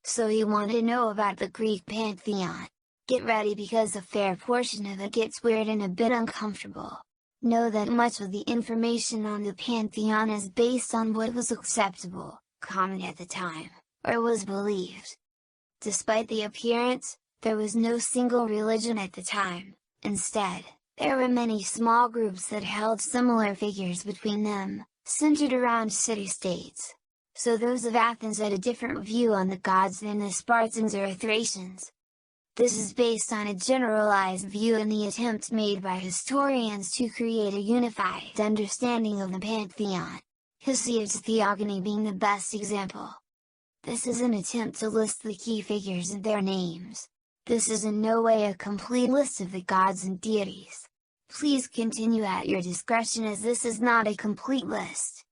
so he wanted to know about the Greek pantheon. Get ready because a fair portion of it gets weird and a bit uncomfortable. Know that much of the information on the pantheon is based on what was acceptable, common at the time, or was believed. Despite the appearance, there was no single religion at the time. Instead, there were many small groups that held similar figures between them, centered around city-states. So those of Athens had a different view on the gods than the Spartans or Thracians. This is based on a generalized view in the attempt made by historians to create a unified understanding of the pantheon, Hesiod's theogony being the best example. This is an attempt to list the key figures and their names. This is in no way a complete list of the gods and deities. Please continue at your discretion as this is not a complete list.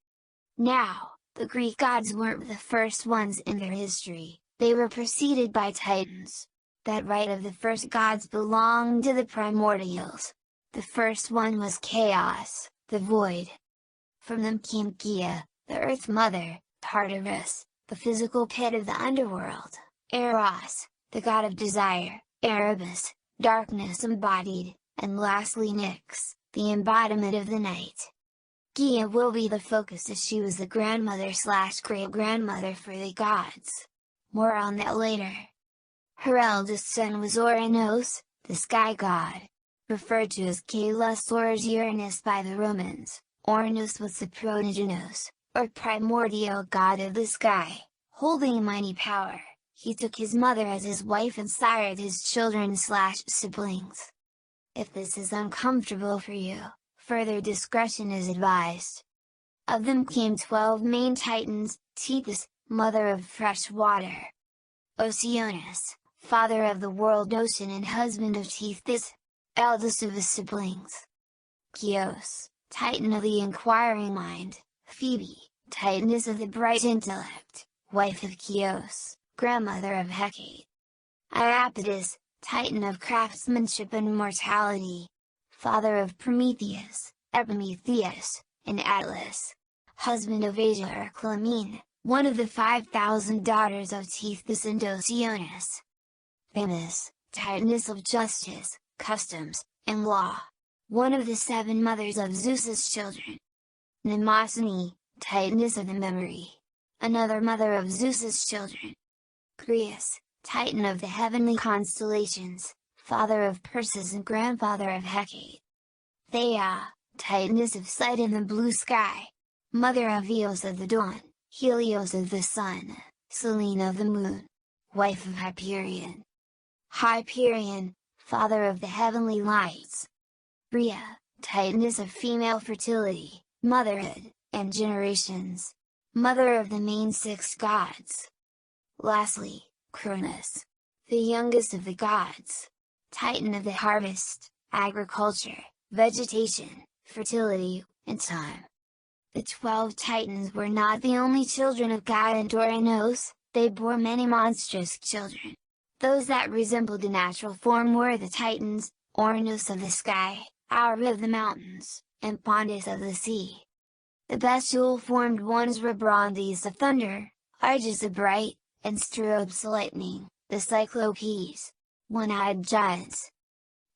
Now, the Greek gods weren't the first ones in their history, they were preceded by Titans. That right of the first gods belonged to the Primordials. The first one was Chaos, the Void. From them came Gaia, the Earth Mother, Tartarus, the physical pit of the underworld, Eros, the god of desire, Erebus, darkness embodied, and lastly Nyx, the embodiment of the night. Gaia will be the focus as she was the grandmother/great-grandmother for the gods. More on that later. Her eldest son was Ouranos, the sky god. Referred to as Caelus or as Uranus by the Romans, Ouranos was the protogenos, or primordial god of the sky, holding mighty power. He took his mother as his wife and sired his children/siblings. If this is uncomfortable for you, further discretion is advised. Of them came 12 main titans: Tethys, mother of fresh water; Oceanus, father of the world ocean and husband of Tethys, eldest of his siblings; Chios, titan of the inquiring mind; Phoebe, titaness of the bright intellect, wife of Chios, grandmother of Hecate; Iapetus, titan of craftsmanship and immortality, father of Prometheus, Epimetheus, and Atlas, husband of Asia or Clymene, one of the 5,000 daughters of Tethys and Oceanus; Themis, titaness of justice, customs, and law, one of the 7 mothers of Zeus's children; Mnemosyne, titaness of the memory, another mother of Zeus's children; Crius, titan of the heavenly constellations, father of Perseus and grandfather of Hecate; Theia, titaness of sight in the blue sky, mother of Eos of the dawn, Helios of the sun, Selene of the moon, wife of Hyperion; Hyperion, father of the heavenly lights; Rhea, titaness of female fertility, motherhood, and generations, mother of the main 6 gods. Lastly, Cronus, the youngest of the gods, titan of the harvest, agriculture, vegetation, fertility, and time. The 12 titans were not the only children of Gaia and Ouranos, they bore many monstrous children. Those that resembled the natural form were the Titans, Ouranos of the sky, Aura of the mountains, and Pondus of the sea. The bestial-formed ones were Brontes the thunder, Argus the bright, and Steropes the lightning, the Cyclopes, one-eyed giants;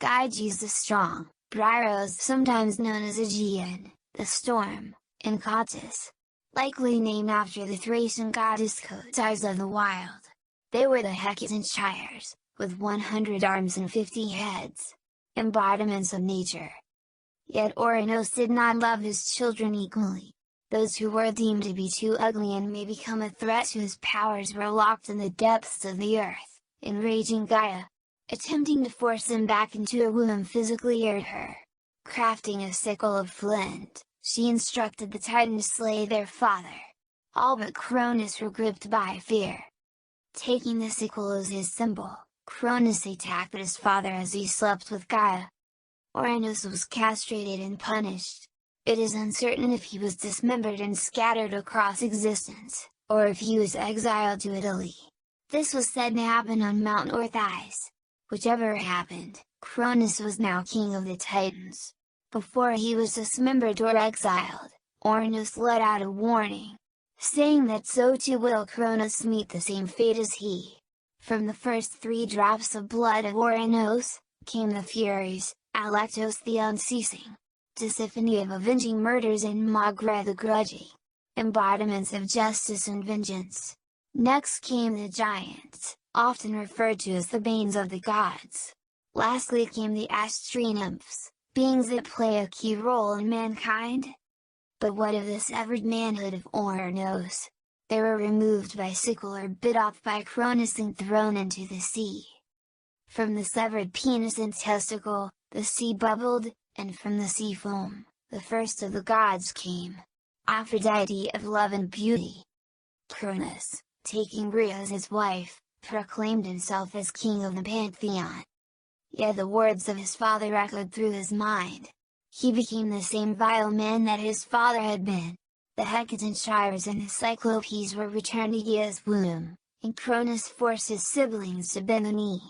Gyges the strong, Bryros sometimes known as Aegean, the storm, and Kadzus, likely named after the Thracian goddess Kadzus of the wild. They were the Hecatonchires, with 100 arms and 50 heads, embodiments of nature. Yet Ouranos did not love his children equally. Those who were deemed to be too ugly and may become a threat to his powers were locked in the depths of the earth, enraging Gaia. Attempting to force them back into her womb physically hurt her. Crafting a sickle of flint, she instructed the Titans to slay their father. All but Cronus were gripped by fear. Taking the sickle as his symbol, Cronus attacked his father as he slept with Gaia. Ouranos was castrated and punished. It is uncertain if he was dismembered and scattered across existence, or if he was exiled to Italy. This was said to happen on Mount Orthias. Whichever happened, Cronus was now king of the Titans. Before he was dismembered or exiled, Ouranos let out a warning. saying that so too will Cronus meet the same fate as he. From the first 3 drops of blood of Ouranos, came the Furies, Alectos the unceasing, Tisiphone of avenging murders and Magra the grudging, embodiments of justice and vengeance. Next came the giants, often referred to as the banes of the gods. Lastly came the Astri nymphs, beings that play a key role in mankind. But what of the severed manhood of Ouranos? They were removed by sickle or bit off by Cronus and thrown into the sea. From the severed penis and testicle, the sea bubbled, and from the sea foam, the first of the gods came. Aphrodite of love and beauty. Cronus, taking Rhea as his wife, proclaimed himself as king of the pantheon. Yet the words of his father echoed through his mind. He became the same vile man that his father had been. The Hecatonchires and the Cyclopes were returned to Rhea's womb, and Cronus forced his siblings to bend the knee.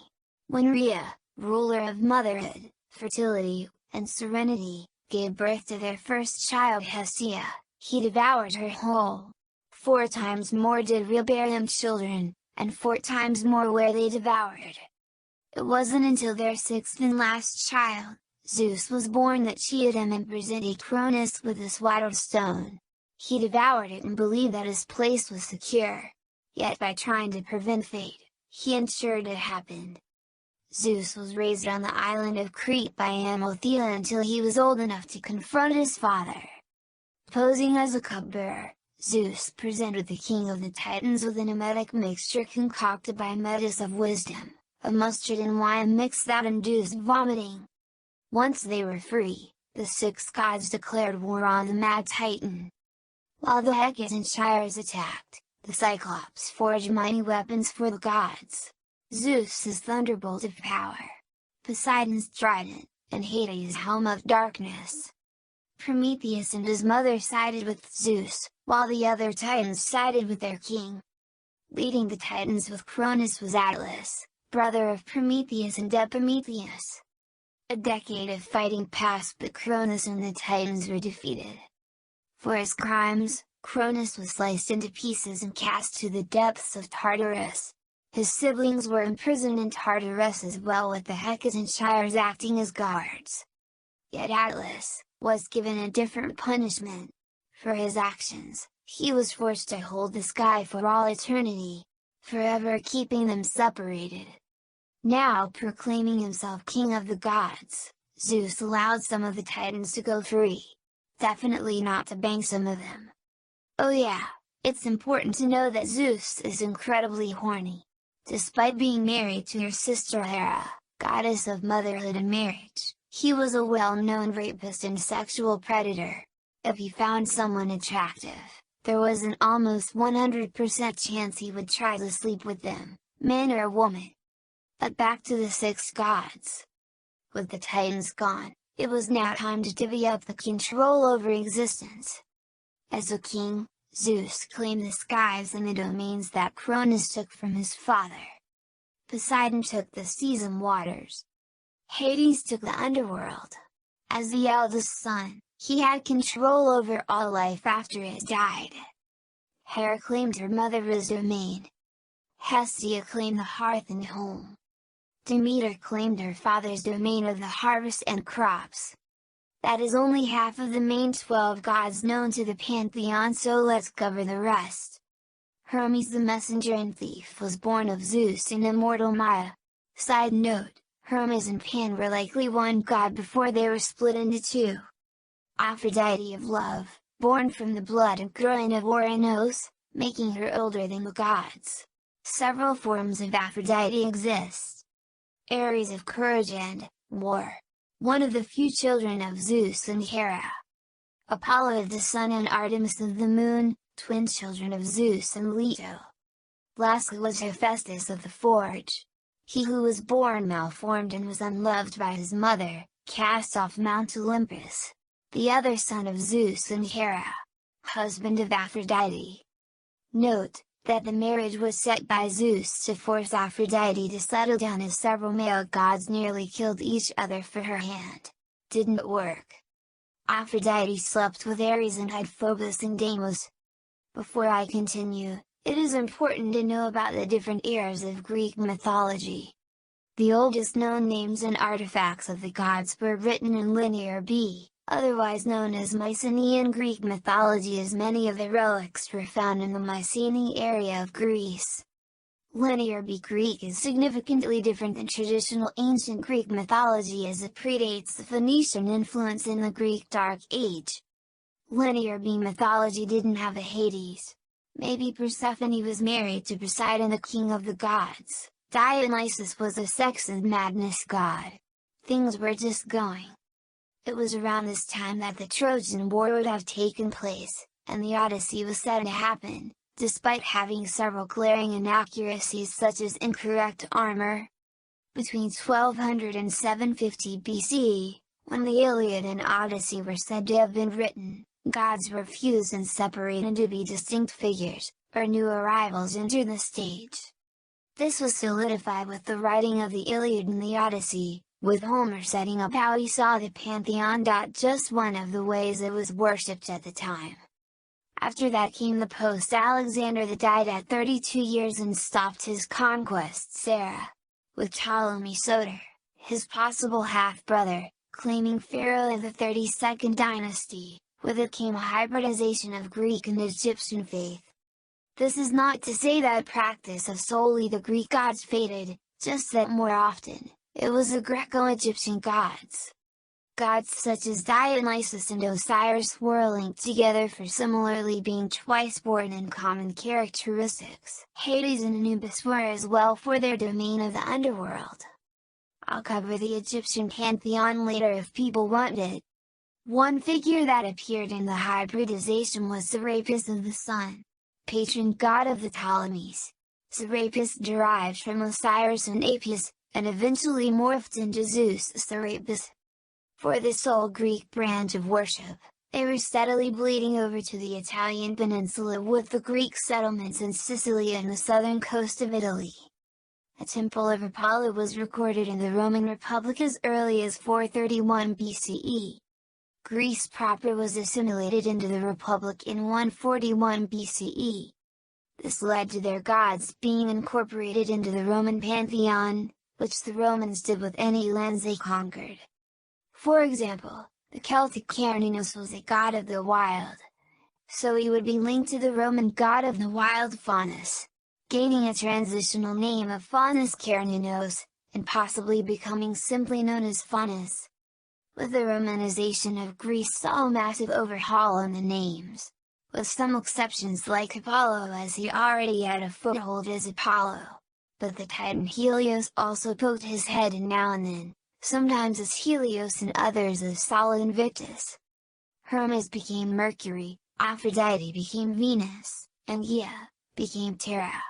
When Rhea, ruler of motherhood, fertility, and serenity, gave birth to their first child Hestia, he devoured her whole. 4 times more did Rhea bear them children, and 4 times more were they devoured. It wasn't until their 6th and last child, Zeus, was born that cheated him and presented Cronus with this wild stone. He devoured it and believed that his place was secure. Yet by trying to prevent fate, he ensured it happened. Zeus was raised on the island of Crete by Amalthea until he was old enough to confront his father. Posing as a cupbearer, Zeus presented the king of the Titans with an emetic mixture concocted by Metis of wisdom, a mustard and wine mix that induced vomiting. Once they were free, the 6 gods declared war on the mad Titan. While the Hecatonchires attacked, the Cyclops forged mighty weapons for the gods. Zeus's thunderbolt of power, Poseidon's trident, and Hades' helm of darkness. Prometheus and his mother sided with Zeus, while the other Titans sided with their king. Leading the Titans with Cronus was Atlas, brother of Prometheus and Epimetheus. A decade of fighting passed, but Cronus and the Titans were defeated. For his crimes, Cronus was sliced into pieces and cast to the depths of Tartarus. His siblings were imprisoned in Tartarus as well, with the Hecatonchires acting as guards. Yet Atlas was given a different punishment. For his actions, he was forced to hold the sky for all eternity, forever keeping them separated. Now proclaiming himself king of the gods, Zeus allowed some of the Titans to go free. Definitely not to bang some of them. Oh yeah, it's important to know that Zeus is incredibly horny. Despite being married to her sister Hera, goddess of motherhood and marriage, he was a well-known rapist and sexual predator. If he found someone attractive, there was an almost 100% chance he would try to sleep with them, man or woman. But back to the 6 gods. With the Titans gone, it was now time to divvy up the control over existence. As a king, Zeus claimed the skies and the domains that Cronus took from his father. Poseidon took the seas and waters. Hades took the underworld. As the eldest son, he had control over all life after it died. Hera claimed her mother's domain. Hestia claimed the hearth and home. Demeter claimed her father's domain of the harvest and crops. That is only half of the main 12 gods known to the pantheon, so let's cover the rest. Hermes the messenger and thief was born of Zeus and immortal Maya. Side note, Hermes and Pan were likely one god before they were split into 2. Aphrodite of love, born from the blood and groin of Ouranos, making her older than the gods. Several forms of Aphrodite exist. Ares of courage and war, one of the few children of Zeus and Hera. Apollo of the sun and Artemis of the moon, twin children of Zeus and Leto. Lastly was Hephaestus of the forge. He who was born malformed and was unloved by his mother, cast off Mount Olympus. The other son of Zeus and Hera, husband of Aphrodite. Note that the marriage was set by Zeus to force Aphrodite to settle down, as several male gods nearly killed each other for her hand. Didn't work. Aphrodite slept with Ares and had Phobos and Deimos. Before I continue, it is important to know about the different eras of Greek mythology. The oldest known names and artifacts of the gods were written in Linear B, otherwise known as Mycenaean Greek mythology, as many of the relics were found in the Mycenae area of Greece. Linear B Greek is significantly different than traditional ancient Greek mythology, as it predates the Phoenician influence in the Greek Dark Age. Linear B mythology didn't have a Hades. Maybe Persephone was married to Poseidon, the king of the gods. Dionysus was a sex and madness god. Things were just going. It was around this time that the Trojan War would have taken place, and the Odyssey was said to happen, despite having several glaring inaccuracies such as incorrect armor. Between 1200 and 750 BCE, when the Iliad and Odyssey were said to have been written, gods were fused and separated to be distinct figures, or new arrivals entered the stage. This was solidified with the writing of the Iliad and the Odyssey, with Homer setting up how he saw the pantheon. Just one of the ways it was worshipped at the time. After that came the post-Alexander that died at 32 years and stopped his conquests era, with Ptolemy Soter, his possible half-brother, claiming pharaoh of the 32nd dynasty. With it came a hybridization of Greek and Egyptian faith. This is not to say that practice of solely the Greek gods faded, just that more often, it was the Greco-Egyptian gods. Gods such as Dionysus and Osiris were linked together for similarly being twice born in common characteristics. Hades and Anubis were as well for their domain of the underworld. I'll cover the Egyptian pantheon later if people want it. One figure that appeared in the hybridization was Serapis of the sun, patron god of the Ptolemies. Serapis derived from Osiris and Apis, and eventually morphed into Zeus Serapis. For this old Greek branch of worship, they were steadily bleeding over to the Italian peninsula, with the Greek settlements in Sicily and the southern coast of Italy. A temple of Apollo was recorded in the Roman Republic as early as 431 BCE. Greece proper was assimilated into the Republic in 141 BCE. This led to their gods being incorporated into the Roman pantheon, which the Romans did with any lands they conquered. For example, the Celtic Cernunnos was a god of the wild, so he would be linked to the Roman god of the wild Faunus, gaining a transitional name of Faunus Cernunnos, and possibly becoming simply known as Faunus. With the Romanization of Greece saw a massive overhaul in the names, with some exceptions like Apollo, as he already had a foothold as Apollo. But the Titan Helios also poked his head in now and then, sometimes as Helios and others as Sol Invictus. Hermes became Mercury, Aphrodite became Venus, and Gaia became Terra.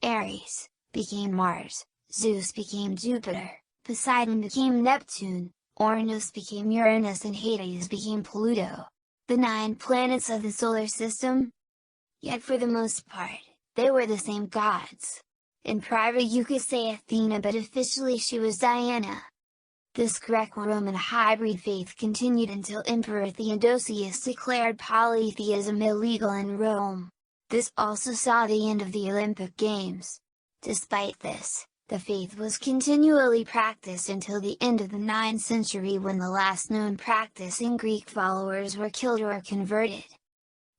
Ares became Mars, Zeus became Jupiter, Poseidon became Neptune, Uranus became Uranus, and Hades became Pluto, the 9 planets of the solar system. Yet for the most part, they were the same gods. In private you could say Athena, but officially she was Diana. This Greco-Roman hybrid faith continued until Emperor Theodosius declared polytheism illegal in Rome. This also saw the end of the Olympic Games. Despite this, the faith was continually practiced until the end of the 9th century, when the last known practicing Greek followers were killed or converted.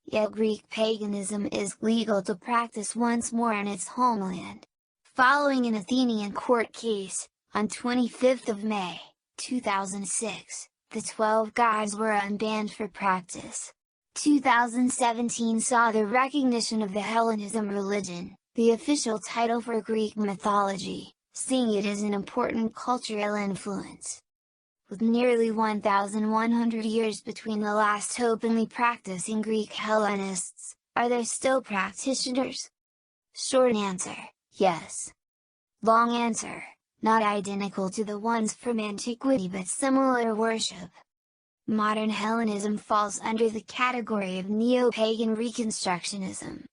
Yet Greek paganism is legal to practice once more in its homeland. Following an Athenian court case, on 25th of May, 2006, the 12 gods were unbanned for practice. 2017 saw the recognition of the Hellenism religion, the official title for Greek mythology, seeing it as an important cultural influence. With nearly 1,100 years between the last openly practicing Greek Hellenists, are there still practitioners? Short answer, yes. Long answer, not identical to the ones from antiquity but similar worship. Modern Hellenism falls under the category of neo-pagan reconstructionism.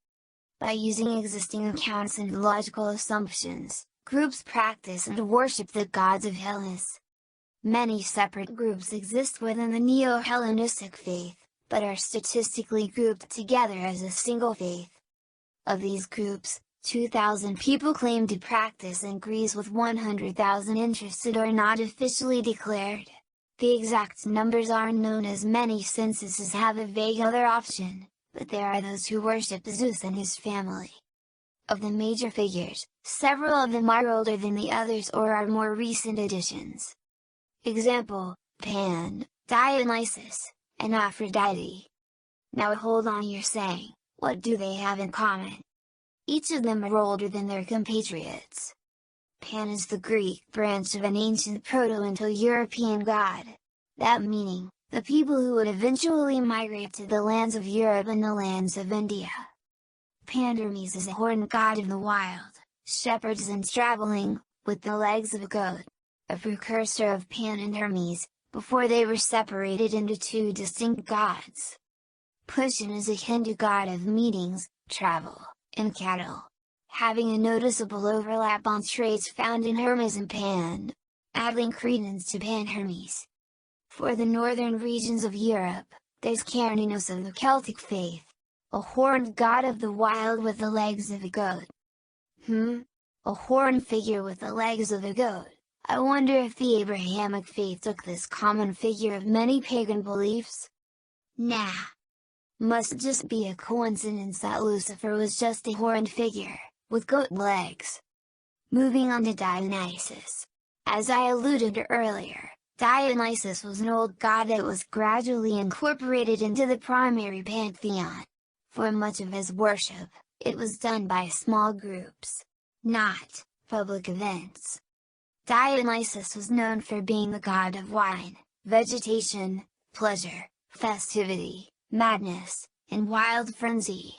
By using existing accounts and logical assumptions, groups practice and worship the gods of Hellas. Many separate groups exist within the Neo-Hellenistic faith, but are statistically grouped together as a single faith. Of these groups, 2,000 people claim to practice in Greece, with 100,000 interested or not officially declared. The exact numbers aren't known, as many censuses have a vague other option, but there are those who worship Zeus and his family. Of the major figures, several of them are older than the others or are more recent additions. Example: Pan, Dionysus, and Aphrodite. Now hold on, you're saying, what do they have in common? Each of them are older than their compatriots. Pan is the Greek branch of an ancient Proto-Indo-European god. That meaning, the people who would eventually migrate to the lands of Europe and the lands of India. Hermes is a horned god of the wild, shepherds and traveling, with the legs of a goat. A precursor of Pan and Hermes, before they were separated into two distinct gods. Pushan is a Hindu god of meetings, travel, and cattle, having a noticeable overlap on traits found in Hermes and Pan, adding credence to Pan-Hermes. For the northern regions of Europe, there's Cernunnos of the Celtic faith, a horned god of the wild with the legs of a goat. A horned figure with the legs of a goat. I wonder if the Abrahamic faith took this common figure of many pagan beliefs? Nah. Must just be a coincidence that Lucifer was just a horned figure, with goat legs. Moving on to Dionysus. As I alluded to earlier, Dionysus was an old god that was gradually incorporated into the primary pantheon. For much of his worship, it was done by small groups, not public events. Dionysus was known for being the god of wine, vegetation, pleasure, festivity, madness, and wild frenzy.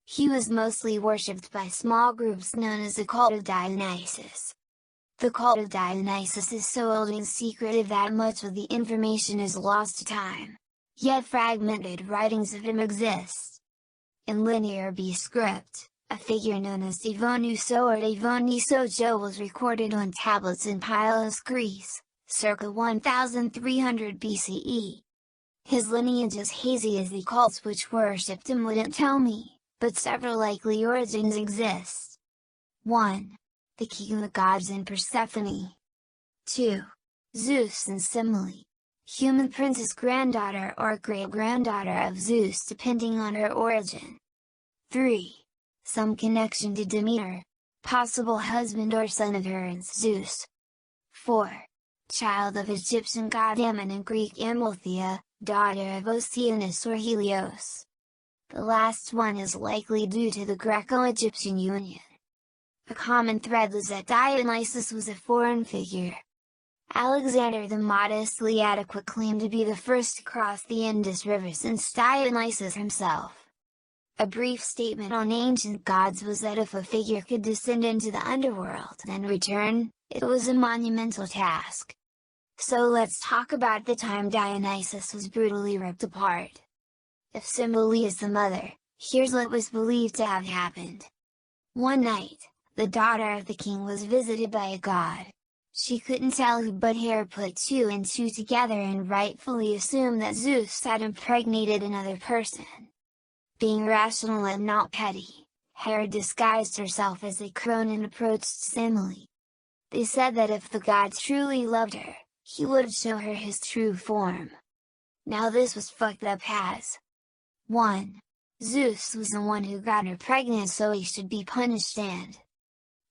He was mostly worshipped by small groups known as the Cult of Dionysus. The Cult of Dionysus is so old and secretive that much of the information is lost to time. Yet fragmented writings of him exist. In Linear B script, a figure known as Dionyso or Dionysojo was recorded on tablets in Pylos, Greece, circa 1300 BCE. His lineage is hazy, as the cults which worshipped him wouldn't tell me, but several likely origins exist. 1. The king of the gods and Persephone. 2. Zeus and Semele. Human princess granddaughter or great-granddaughter of Zeus depending on her origin. 3. Some connection to Demeter, possible husband or son of her and Zeus. 4. Child of Egyptian god Ammon and Greek Amalthea, daughter of Oceanus or Helios. The last one is likely due to the Greco-Egyptian union. A common thread was that Dionysus was a foreign figure. Alexander the modestly adequate claimed to be the first to cross the Indus River since Dionysus himself. A brief statement on ancient gods was that if a figure could descend into the underworld and return, it was a monumental task. So let's talk about the time Dionysus was brutally ripped apart. If Semele is the mother, here's what was believed to have happened. One night, the daughter of the king was visited by a god. She couldn't tell who, but Hera put two and two together and rightfully assumed that Zeus had impregnated another person. Being rational and not petty, Hera disguised herself as a crone and approached Semele. They said that if the god truly loved her, he would show her his true form. Now this was fucked up as 1. Zeus was the one who got her pregnant, so he should be punished, and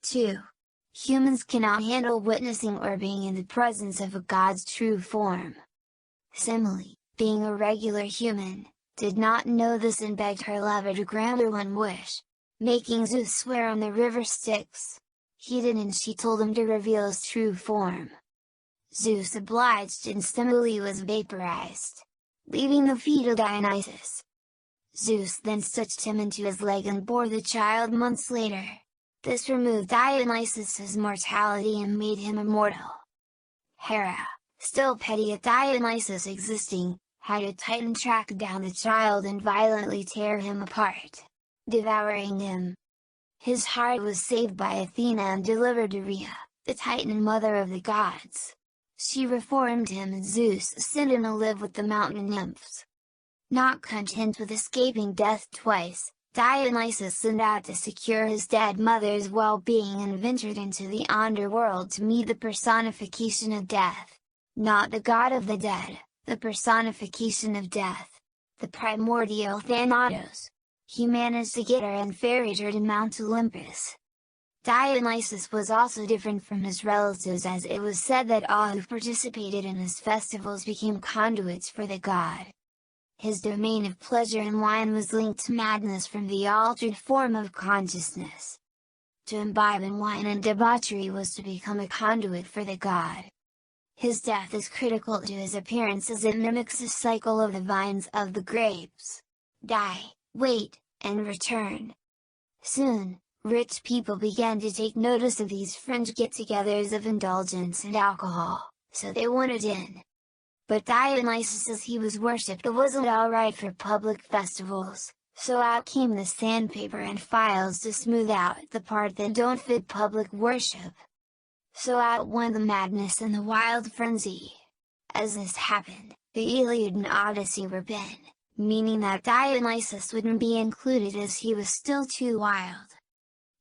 2. Humans cannot handle witnessing or being in the presence of a god's true form. Semele, being a regular human, did not know this and begged her lover to grant her one wish, making Zeus swear on the river Styx. He did, and she told him to reveal his true form. Zeus obliged and Semele was vaporized, leaving the fetal Dionysus. Zeus then stitched him into his leg and bore the child months later. This removed Dionysus's mortality and made him immortal. Hera, still petty at Dionysus existing, had a Titan track down the child and violently tear him apart, devouring him. His heart was saved by Athena and delivered to Rhea, the Titan mother of the gods. She reformed him and Zeus sent him to live with the mountain nymphs. Not content with escaping death twice, Dionysus set out to secure his dead mother's well-being and ventured into the underworld to meet the personification of death. Not the god of the dead, the personification of death. The primordial Thanatos. He managed to get her and ferried her to Mount Olympus. Dionysus was also different from his relatives, as it was said that all who participated in his festivals became conduits for the god. His domain of pleasure and wine was linked to madness from the altered form of consciousness. To imbibe in wine and debauchery was to become a conduit for the god. His death is critical to his appearance, as it mimics the cycle of the vines of the grapes. Die, wait, and return. Soon, rich people began to take notice of these fringe get-togethers of indulgence and alcohol, so they wanted in. But Dionysus, as he was worshipped, wasn't alright for public festivals, so out came the sandpaper and files to smooth out the part that don't fit public worship. So out went the madness and the wild frenzy. As this happened, the Iliad and Odyssey were banned, meaning that Dionysus wouldn't be included as he was still too wild.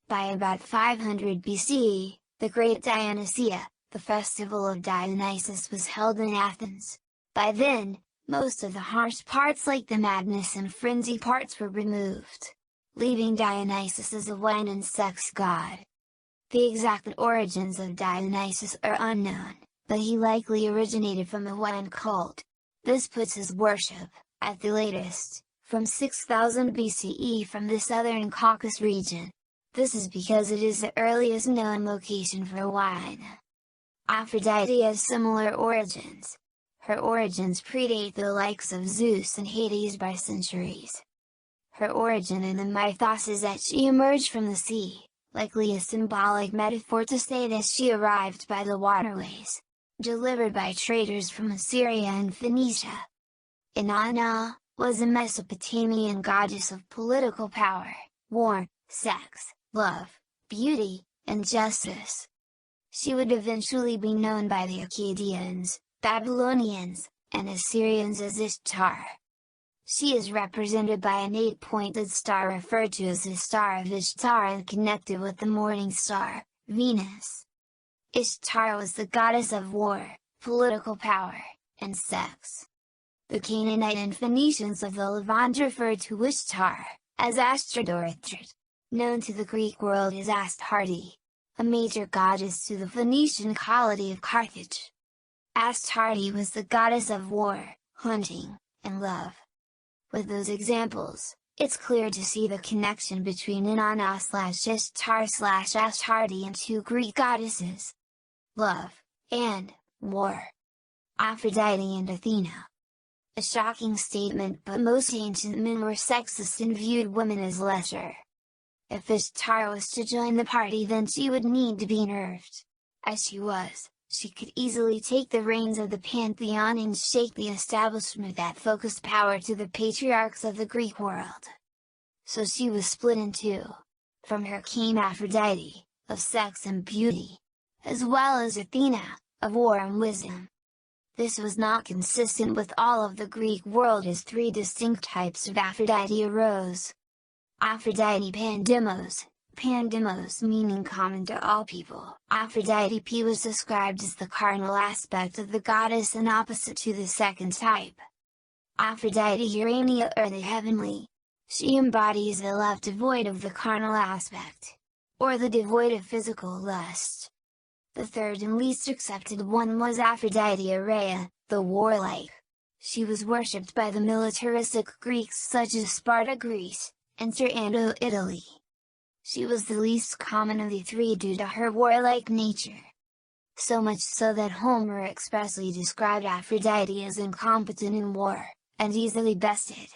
By about 500 BCE, the Great Dionysia, the festival of Dionysus, was held in Athens. By then, most of the harsh parts like the madness and frenzy parts were removed, leaving Dionysus as a wine and sex god. The exact origins of Dionysus are unknown, but he likely originated from a wine cult. This puts his worship, at the latest, from 6000 BCE from the southern Caucasus region. This is because it is the earliest known location for wine. Aphrodite has similar origins. Her origins predate the likes of Zeus and Hades by centuries. Her origin in the mythos is that she emerged from the sea, likely a symbolic metaphor to say that she arrived by the waterways, delivered by traders from Assyria and Phoenicia. Inanna was a Mesopotamian goddess of political power, war, sex, love, beauty, and justice. She would eventually be known by the Akkadians, Babylonians, and Assyrians as Ishtar. She is represented by an 8-pointed star referred to as the Star of Ishtar and connected with the morning star, Venus. Ishtar was the goddess of war, political power, and sex. The Canaanite and Phoenicians of the Levant referred to Ishtar as Astrodorithrit, known to the Greek world as Astarte, a major goddess to the Phoenician colony of Carthage. Astarte was the goddess of war, hunting, and love. With those examples, it's clear to see the connection between Inanna/Ishtar/Astarte and two Greek goddesses: love, and war. Aphrodite and Athena. A shocking statement, but most ancient men were sexist and viewed women as lesser. If Ishtar was to join the party, then she would need to be nerfed. As she was, she could easily take the reins of the pantheon and shake the establishment that focused power to the patriarchs of the Greek world. So she was split in two. From her came Aphrodite, of sex and beauty, as well as Athena, of war and wisdom. This was not consistent with all of the Greek world, as three distinct types of Aphrodite arose. Aphrodite Pandemos meaning common to all people. Aphrodite P was described as the cardinal aspect of the goddess and opposite to the second type. Aphrodite Urania, or the heavenly. She embodies the love devoid of the carnal aspect, or the devoid of physical lust. The third and least accepted one was Aphrodite Aurea, the warlike. She was worshipped by the militaristic Greeks such as Sparta, Greece, and Taranto, Italy. She was the least common of the three due to her warlike nature. So much so that Homer expressly described Aphrodite as incompetent in war, and easily bested.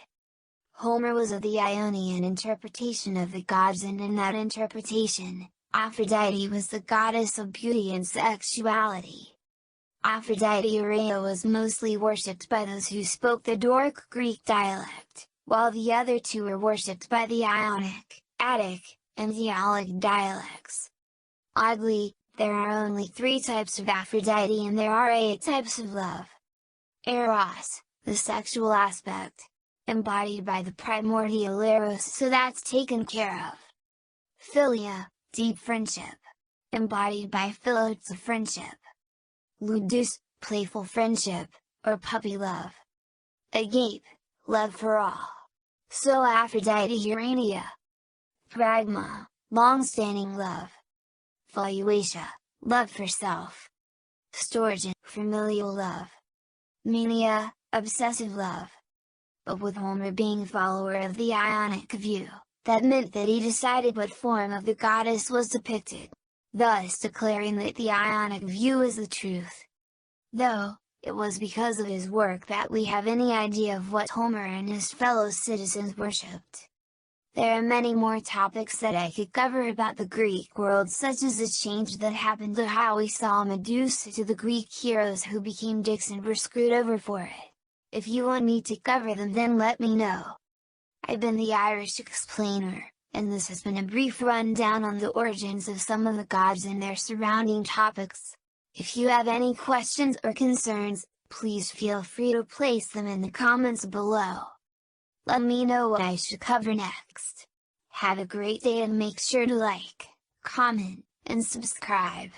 Homer was of the Ionian interpretation of the gods, and in that interpretation, Aphrodite was the goddess of beauty and sexuality. Aphrodite Aurea was mostly worshipped by those who spoke the Doric Greek dialect, while the other two were worshipped by the Ionic, Attic, and Aeolic dialects. Oddly, there are only 3 types of Aphrodite and there are 8 types of love. Eros, the sexual aspect. embodied by the primordial eros, so that's taken care of. Philia, deep friendship, embodied by philos, friendship. Ludus, playful friendship, or puppy love. Agape, love for all. So Aphrodite Urania. Pragma, long-standing love. Voluatia, love for self. Storge, familial love. Mania, obsessive love. But with Homer being follower of the Ionic view, that meant that he decided what form of the goddess was depicted, thus declaring that the Ionic view is the truth. Though, it was because of his work that we have any idea of what Homer and his fellow citizens worshipped. There are many more topics that I could cover about the Greek world, such as the change that happened to how we saw Medusa to the Greek heroes who became dicks and were screwed over for it. If you want me to cover them, then let me know. I've been the Irish Explainer, and this has been a brief rundown on the origins of some of the gods and their surrounding topics. If you have any questions or concerns, please feel free to place them in the comments below. Let me know what I should cover next. Have a great day and make sure to like, comment, and subscribe.